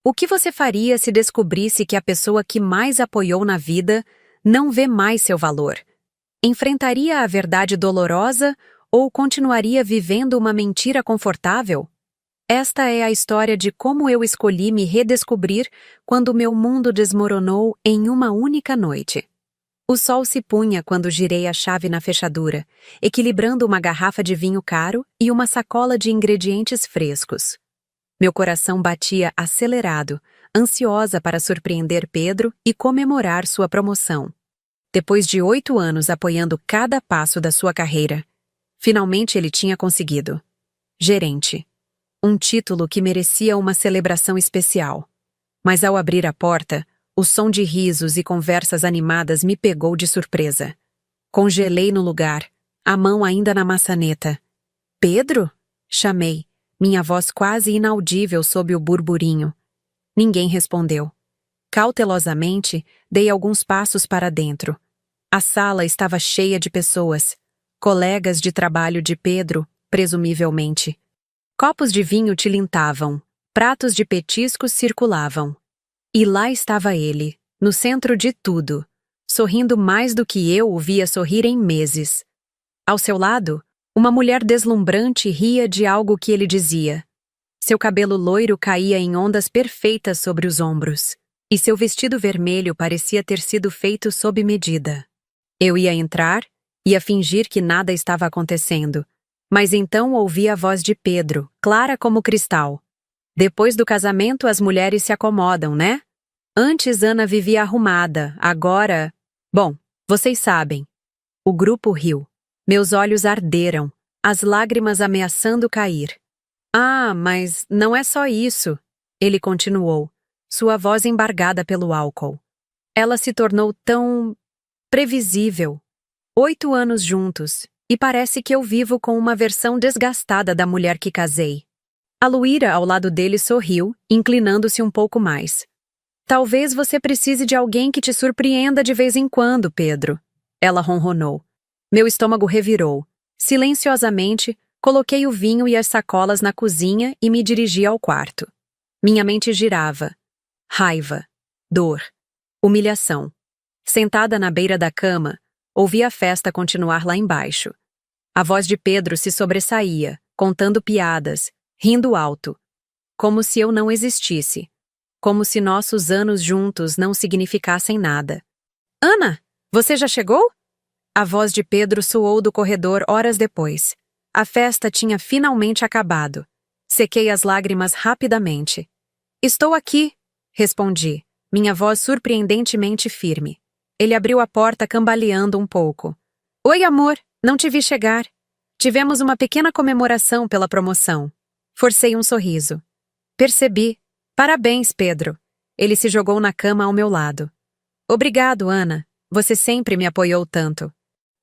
O que você faria se descobrisse que a pessoa que mais apoiou na vida não vê mais seu valor? Enfrentaria a verdade dolorosa ou continuaria vivendo uma mentira confortável? Esta é a história de como eu escolhi me redescobrir quando meu mundo desmoronou em uma única noite. O sol se punha quando girei a chave na fechadura, equilibrando uma garrafa de vinho caro e uma sacola de ingredientes frescos. Meu coração batia acelerado, ansiosa para surpreender Pedro e comemorar sua promoção. Depois de 8 anos apoiando cada passo da sua carreira, finalmente ele tinha conseguido. Gerente. Um título que merecia uma celebração especial. Mas ao abrir a porta, o som de risos e conversas animadas me pegou de surpresa. Congelei no lugar, a mão ainda na maçaneta. Pedro? Chamei, minha voz quase inaudível sob o burburinho. Ninguém respondeu. Cautelosamente, dei alguns passos para dentro. A sala estava cheia de pessoas, colegas de trabalho de Pedro, presumivelmente. Copos de vinho tilintavam, pratos de petiscos circulavam. E lá estava ele, no centro de tudo, sorrindo mais do que eu o via sorrir em meses. Ao seu lado, uma mulher deslumbrante ria de algo que ele dizia. Seu cabelo loiro caía em ondas perfeitas sobre os ombros, e seu vestido vermelho parecia ter sido feito sob medida. Eu ia entrar, ia fingir que nada estava acontecendo, mas então ouvi a voz de Pedro, clara como cristal. Depois do casamento as mulheres se acomodam, né? Antes Ana vivia arrumada, agora... Bom, vocês sabem. O grupo riu. Meus olhos arderam, as lágrimas ameaçando cair. Ah, mas não é só isso, ele continuou, sua voz embargada pelo álcool. Ela se tornou tão... previsível. 8 anos juntos, e parece que eu vivo com uma versão desgastada da mulher que casei. A loira ao lado dele sorriu, inclinando-se um pouco mais. Talvez você precise de alguém que te surpreenda de vez em quando, Pedro. Ela ronronou. Meu estômago revirou. Silenciosamente, coloquei o vinho e as sacolas na cozinha e me dirigi ao quarto. Minha mente girava. Raiva, dor, humilhação. Sentada na beira da cama, ouvi a festa continuar lá embaixo. A voz de Pedro se sobressaía, contando piadas, rindo alto. Como se eu não existisse. Como se nossos anos juntos não significassem nada. Ana, você já chegou? A voz de Pedro soou do corredor horas depois. A festa tinha finalmente acabado. Sequei as lágrimas rapidamente. Estou aqui, respondi, minha voz surpreendentemente firme. Ele abriu a porta cambaleando um pouco. Oi, amor, não te vi chegar. Tivemos uma pequena comemoração pela promoção. Forcei um sorriso. Percebi. Parabéns, Pedro. Ele se jogou na cama ao meu lado. Obrigado, Ana. Você sempre me apoiou tanto.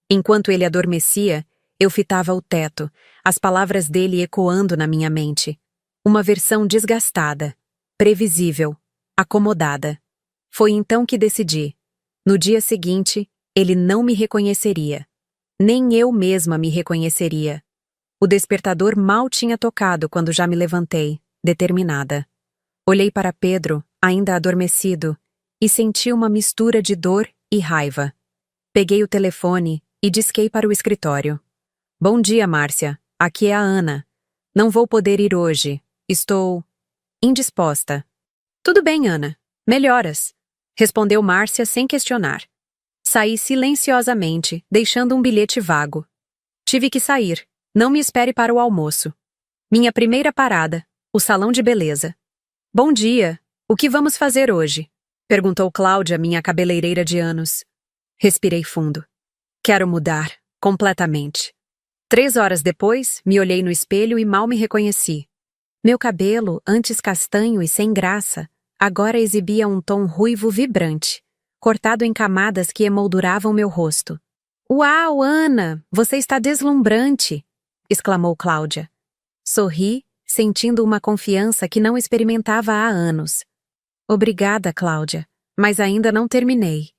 Enquanto ele adormecia, eu fitava o teto, as palavras dele ecoando na minha mente. Uma versão desgastada, previsível, acomodada. Foi então que decidi. No dia seguinte, ele não me reconheceria. Nem eu mesma me reconheceria. O despertador mal tinha tocado quando já me levantei, determinada. Olhei para Pedro, ainda adormecido, e senti uma mistura de dor e raiva. Peguei o telefone e disquei para o escritório. Bom dia, Márcia. Aqui é a Ana. Não vou poder ir hoje. Estou... indisposta. Tudo bem, Ana. Melhoras. Respondeu Márcia sem questionar. Saí silenciosamente, deixando um bilhete vago. Tive que sair. Não me espere para o almoço. Minha primeira parada, o salão de beleza. Bom dia. O que vamos fazer hoje? Perguntou Cláudia, minha cabeleireira de anos. Respirei fundo. Quero mudar, completamente. 3 horas depois, me olhei no espelho e mal me reconheci. Meu cabelo, antes castanho e sem graça, agora exibia um tom ruivo vibrante, cortado em camadas que emolduravam meu rosto. Uau, Ana, você está deslumbrante! Exclamou Cláudia. Sorri, sentindo uma confiança que não experimentava há anos. Obrigada, Cláudia, mas ainda não terminei.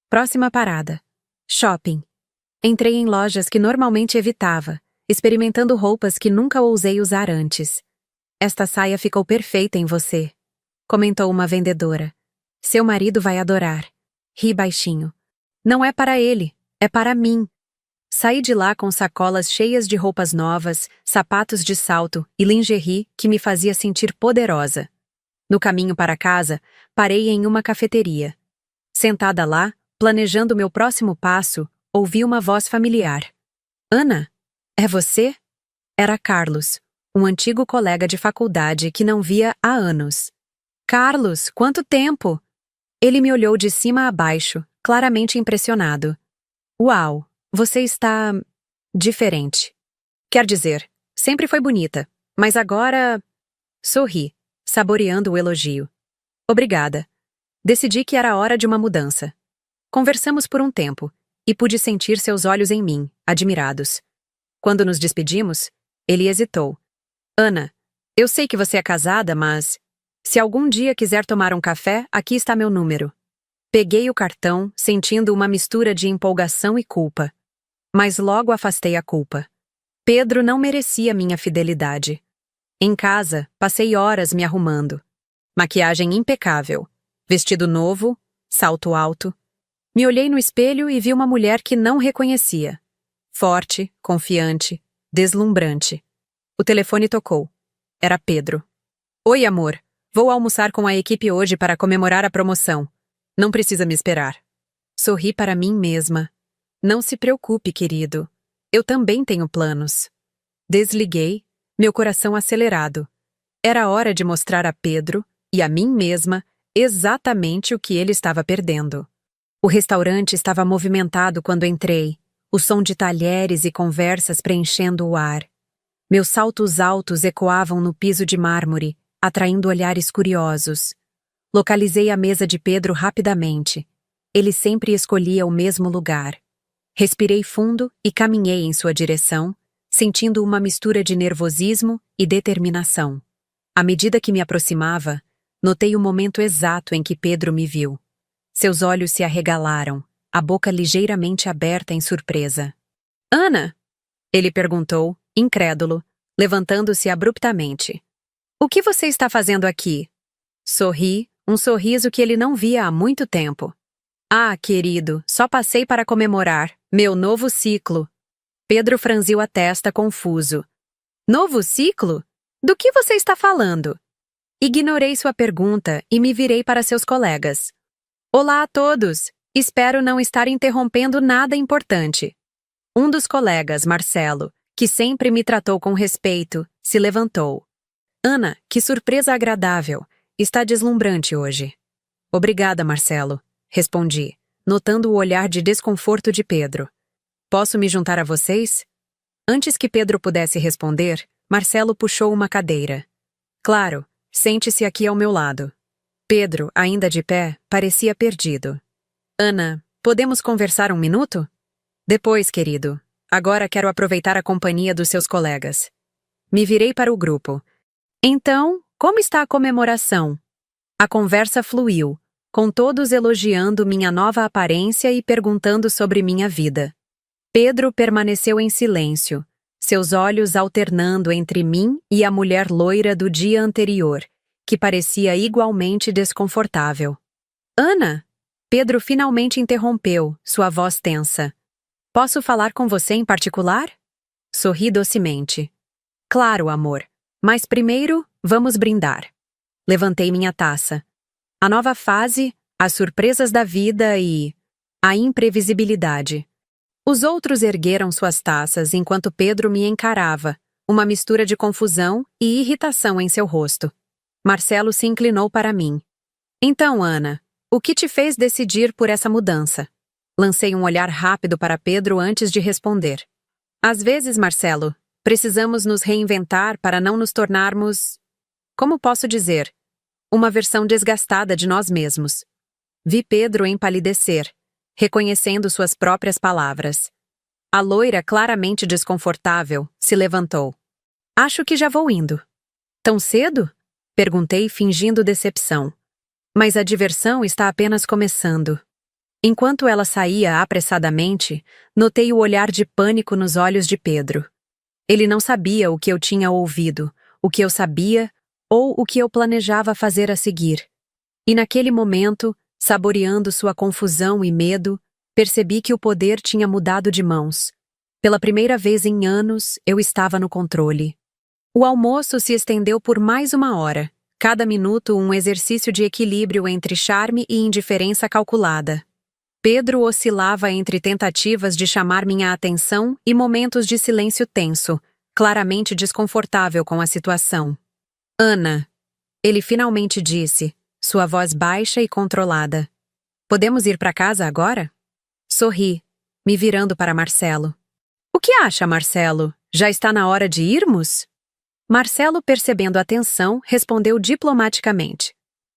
Próxima parada. Shopping. Entrei em lojas que normalmente evitava, experimentando roupas que nunca ousei usar antes. Esta saia ficou perfeita em você. comentou uma vendedora. Seu marido vai adorar. Ri baixinho. Não é para ele, é para mim. Saí de lá com sacolas cheias de roupas novas, sapatos de salto e lingerie que me fazia sentir poderosa. No caminho para casa, parei em uma cafeteria. Sentada lá, planejando meu próximo passo, ouvi uma voz familiar. Ana, é você? Era Carlos, um antigo colega de faculdade que não via há anos. Carlos, quanto tempo! Ele me olhou de cima a baixo, claramente impressionado. Uau, você está diferente. Quer dizer, sempre foi bonita, mas agora... Sorri, saboreando o elogio. Obrigada. Decidi que era hora de uma mudança. Conversamos por um tempo, e pude sentir seus olhos em mim, admirados. Quando nos despedimos, ele hesitou. Ana, eu sei que você é casada, mas... Se algum dia quiser tomar um café, aqui está meu número. Peguei o cartão, sentindo uma mistura de empolgação e culpa. Mas logo afastei a culpa. Pedro não merecia minha fidelidade. Em casa, passei horas me arrumando. Maquiagem impecável, vestido novo, salto alto. Me olhei no espelho e vi uma mulher que não reconhecia. Forte, confiante, deslumbrante. O telefone tocou. Era Pedro. Oi, amor. Vou almoçar com a equipe hoje para comemorar a promoção. Não precisa me esperar. Sorri para mim mesma. Não se preocupe, querido. Eu também tenho planos. Desliguei, meu coração acelerado. Era hora de mostrar a Pedro e a mim mesma exatamente o que ele estava perdendo. O restaurante estava movimentado quando entrei, o som de talheres e conversas preenchendo o ar. Meus saltos altos ecoavam no piso de mármore, atraindo olhares curiosos. Localizei a mesa de Pedro rapidamente. Ele sempre escolhia o mesmo lugar. Respirei fundo e caminhei em sua direção, sentindo uma mistura de nervosismo e determinação. À medida que me aproximava, notei o momento exato em que Pedro me viu. Seus olhos se arregalaram, a boca ligeiramente aberta em surpresa. Ana? Ele perguntou, incrédulo, levantando-se abruptamente. O que você está fazendo aqui? Sorri, um sorriso que ele não via há muito tempo. Ah, querido, só passei para comemorar meu novo ciclo. Pedro franziu a testa confuso. Novo ciclo? Do que você está falando? Ignorei sua pergunta e me virei para seus colegas. Olá a todos! Espero não estar interrompendo nada importante. Um dos colegas, Marcelo, que sempre me tratou com respeito, se levantou. Ana, que surpresa agradável! Está deslumbrante hoje. Obrigada, Marcelo, respondi, notando o olhar de desconforto de Pedro. Posso me juntar a vocês? Antes que Pedro pudesse responder, Marcelo puxou uma cadeira. Claro, sente-se aqui ao meu lado. Pedro, ainda de pé, parecia perdido. Ana, podemos conversar um minuto? Depois, querido. Agora quero aproveitar a companhia dos seus colegas. Me virei para o grupo. Então, como está a comemoração? A conversa fluiu, com todos elogiando minha nova aparência e perguntando sobre minha vida. Pedro permaneceu em silêncio, seus olhos alternando entre mim e a mulher loira do dia anterior, que parecia igualmente desconfortável. Ana! Pedro finalmente interrompeu, sua voz tensa. Posso falar com você em particular? Sorri docemente. Claro, amor. Mas primeiro, vamos brindar. Levantei minha taça. A nova fase, as surpresas da vida e... a imprevisibilidade. Os outros ergueram suas taças enquanto Pedro me encarava, uma mistura de confusão e irritação em seu rosto. Marcelo se inclinou para mim. Então, Ana, o que te fez decidir por essa mudança? Lancei um olhar rápido para Pedro antes de responder. Às vezes, Marcelo, precisamos nos reinventar para não nos tornarmos... Como posso dizer? Uma versão desgastada de nós mesmos. Vi Pedro empalidecer, reconhecendo suas próprias palavras. A loira, claramente desconfortável, se levantou. Acho que já vou indo. Tão cedo? Perguntei, fingindo decepção. Mas a diversão está apenas começando. Enquanto ela saía apressadamente, notei o olhar de pânico nos olhos de Pedro. Ele não sabia o que eu tinha ouvido, o que eu sabia, ou o que eu planejava fazer a seguir. E naquele momento, saboreando sua confusão e medo, percebi que o poder tinha mudado de mãos. Pela primeira vez em anos, eu estava no controle. O almoço se estendeu por mais 1 hora, cada minuto um exercício de equilíbrio entre charme e indiferença calculada. Pedro oscilava entre tentativas de chamar minha atenção e momentos de silêncio tenso, claramente desconfortável com a situação. Ana, ele finalmente disse, sua voz baixa e controlada. Podemos ir para casa agora? Sorri, me virando para Marcelo. O que acha, Marcelo? Já está na hora de irmos? Marcelo, percebendo a tensão, respondeu diplomaticamente.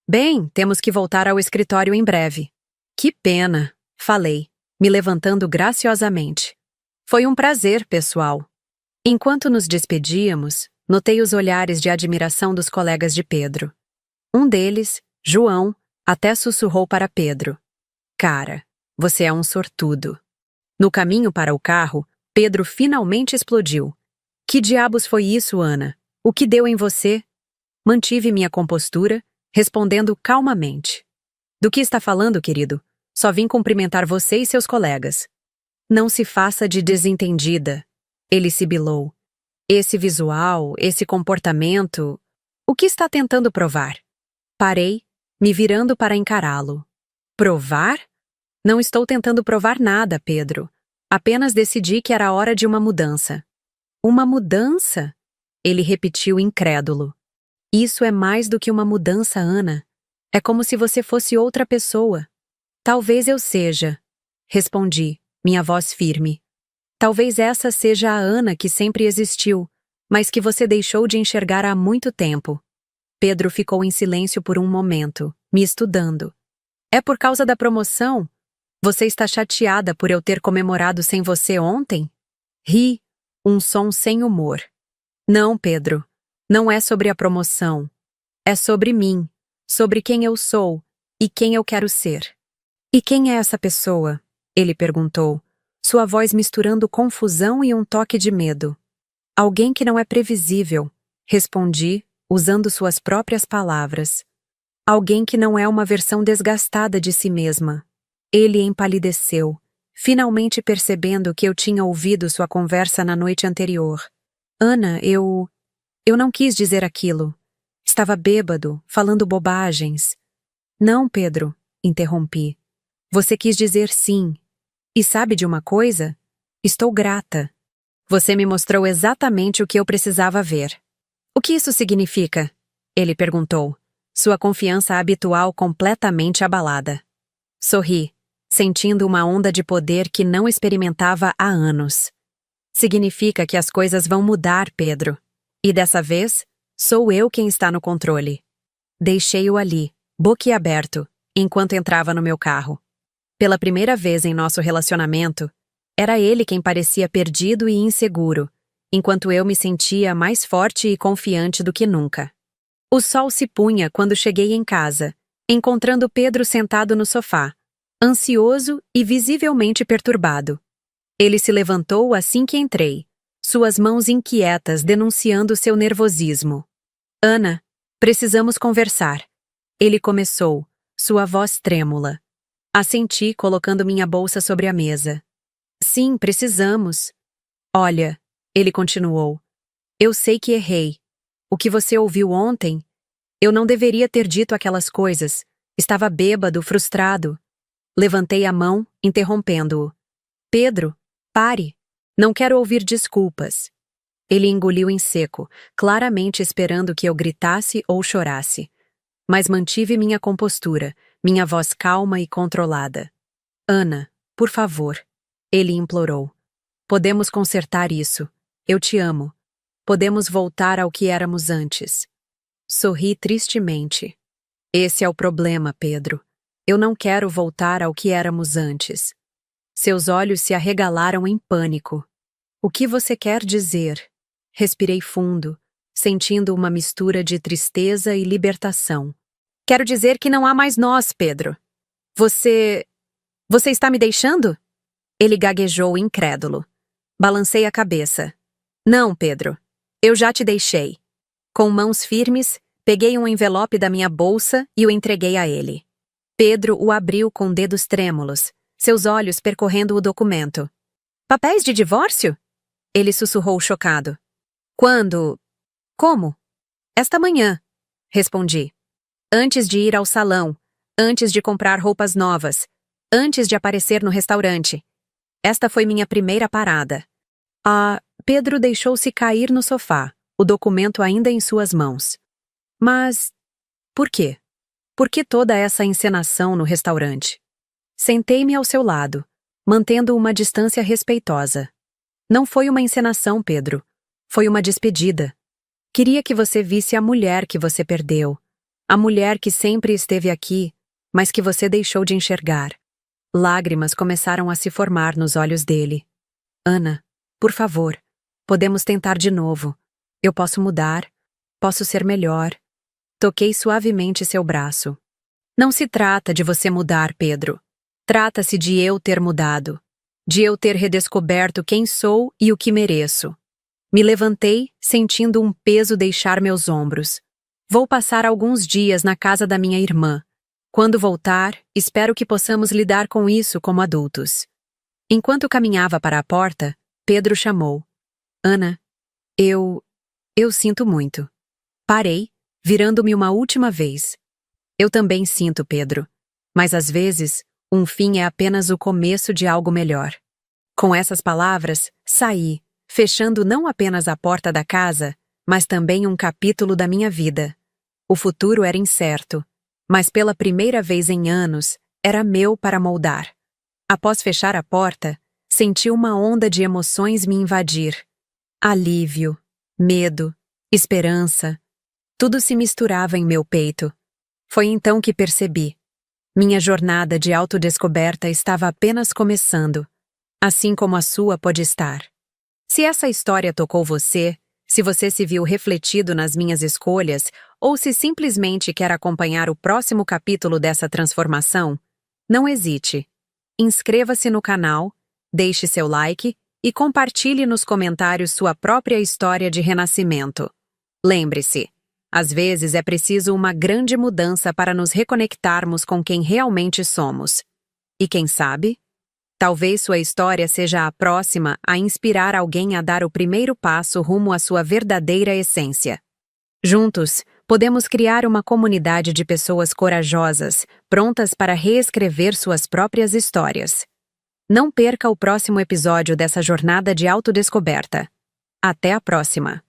Bem, temos que voltar ao escritório em breve. Que pena, falei, me levantando graciosamente. Foi um prazer, pessoal. Enquanto nos despedíamos, notei os olhares de admiração dos colegas de Pedro. Um deles, João, até sussurrou para Pedro. Cara, você é um sortudo. No caminho para o carro, Pedro finalmente explodiu. Que diabos foi isso, Ana? O que deu em você? Mantive minha compostura, respondendo calmamente. Do que está falando, querido? Só vim cumprimentar você e seus colegas. Não se faça de desentendida. Ele sibilou. Esse visual, esse comportamento... O que está tentando provar? Parei, me virando para encará-lo. Provar? Não estou tentando provar nada, Pedro. Apenas decidi que era hora de uma mudança. Uma mudança? Ele repetiu incrédulo. Isso é mais do que uma mudança, Ana. É como se você fosse outra pessoa. Talvez eu seja, respondi, minha voz firme. Talvez essa seja a Ana que sempre existiu, mas que você deixou de enxergar há muito tempo. Pedro ficou em silêncio por um momento, me estudando. É por causa da promoção? Você está chateada por eu ter comemorado sem você ontem? Ri, um som sem humor. Não, Pedro. Não é sobre a promoção. É sobre mim, sobre quem eu sou e quem eu quero ser. E quem é essa pessoa? Ele perguntou, sua voz misturando confusão e um toque de medo. Alguém que não é previsível, respondi, usando suas próprias palavras. Alguém que não é uma versão desgastada de si mesma. Ele empalideceu, finalmente percebendo que eu tinha ouvido sua conversa na noite anterior. Ana, eu não quis dizer aquilo. Estava bêbado, falando bobagens. Não, Pedro, interrompi. Você quis dizer sim. E sabe de uma coisa? Estou grata. Você me mostrou exatamente o que eu precisava ver. O que isso significa? Ele perguntou, sua confiança habitual completamente abalada. Sorri, sentindo uma onda de poder que não experimentava há anos. Significa que as coisas vão mudar, Pedro. E dessa vez, sou eu quem está no controle. Deixei-o ali, boquiaberto, enquanto entrava no meu carro. Pela primeira vez em nosso relacionamento, era ele quem parecia perdido e inseguro, enquanto eu me sentia mais forte e confiante do que nunca. O sol se punha quando cheguei em casa, encontrando Pedro sentado no sofá, ansioso e visivelmente perturbado. Ele se levantou assim que entrei, suas mãos inquietas denunciando seu nervosismo. Ana, precisamos conversar. Ele começou, sua voz trêmula. Assenti, colocando minha bolsa sobre a mesa. Sim, precisamos. Olha, ele continuou. Eu sei que errei. O que você ouviu ontem? Eu não deveria ter dito aquelas coisas. Estava bêbado, frustrado. Levantei a mão, interrompendo-o. Pedro, pare. Não quero ouvir desculpas. Ele engoliu em seco, claramente esperando que eu gritasse ou chorasse. Mas mantive minha compostura, minha voz calma e controlada. Ana, por favor. Ele implorou. Podemos consertar isso. Eu te amo. Podemos voltar ao que éramos antes. Sorri tristemente. Esse é o problema, Pedro. Eu não quero voltar ao que éramos antes. Seus olhos se arregalaram em pânico. O que você quer dizer? Respirei fundo, sentindo uma mistura de tristeza e libertação. Quero dizer que não há mais nós, Pedro. Você está me deixando? Ele gaguejou incrédulo. Balancei a cabeça. Não, Pedro. Eu já te deixei. Com mãos firmes, Peguei um envelope da minha bolsa e o entreguei a ele. Pedro o abriu com dedos trêmulos, seus olhos percorrendo o documento. Papéis de divórcio? Ele sussurrou chocado. Quando? Como? Esta manhã, respondi. Antes de ir ao salão, antes de comprar roupas novas, antes de aparecer no restaurante. Esta foi minha primeira parada. Pedro deixou-se cair no sofá, o documento ainda em suas mãos. Mas, por quê? Por que toda essa encenação no restaurante? Sentei-me ao seu lado, mantendo uma distância respeitosa. Não foi uma encenação, Pedro. Foi uma despedida. Queria que você visse a mulher que você perdeu. A mulher que sempre esteve aqui, mas que você deixou de enxergar. Lágrimas começaram a se formar nos olhos dele. Ana, por favor, podemos tentar de novo. Eu posso mudar. Posso ser melhor. Toquei suavemente seu braço. Não se trata de você mudar, Pedro. Trata-se de eu ter mudado. De eu ter redescoberto quem sou e o que mereço. Me levantei, sentindo um peso deixar meus ombros. Vou passar alguns dias na casa da minha irmã. Quando voltar, espero que possamos lidar com isso como adultos. Enquanto caminhava para a porta, Pedro chamou. Ana, eu sinto muito. Parei, virando-me uma última vez. Eu também sinto, Pedro. Mas às vezes, um fim é apenas o começo de algo melhor. Com essas palavras, saí, fechando não apenas a porta da casa, mas também um capítulo da minha vida. O futuro era incerto, mas pela primeira vez em anos, era meu para moldar. Após fechar a porta, senti uma onda de emoções me invadir. Alívio, medo, esperança. Tudo se misturava em meu peito. Foi então que percebi. Minha jornada de autodescoberta estava apenas começando, assim como a sua pode estar. Se essa história tocou você, se você se viu refletido nas minhas escolhas, ou se simplesmente quer acompanhar o próximo capítulo dessa transformação, não hesite. Inscreva-se no canal, deixe seu like e compartilhe nos comentários sua própria história de renascimento. Lembre-se, às vezes é preciso uma grande mudança para nos reconectarmos com quem realmente somos. E quem sabe? Talvez sua história seja a próxima a inspirar alguém a dar o primeiro passo rumo à sua verdadeira essência. Juntos, podemos criar uma comunidade de pessoas corajosas, prontas para reescrever suas próprias histórias. Não perca o próximo episódio dessa jornada de autodescoberta. Até a próxima!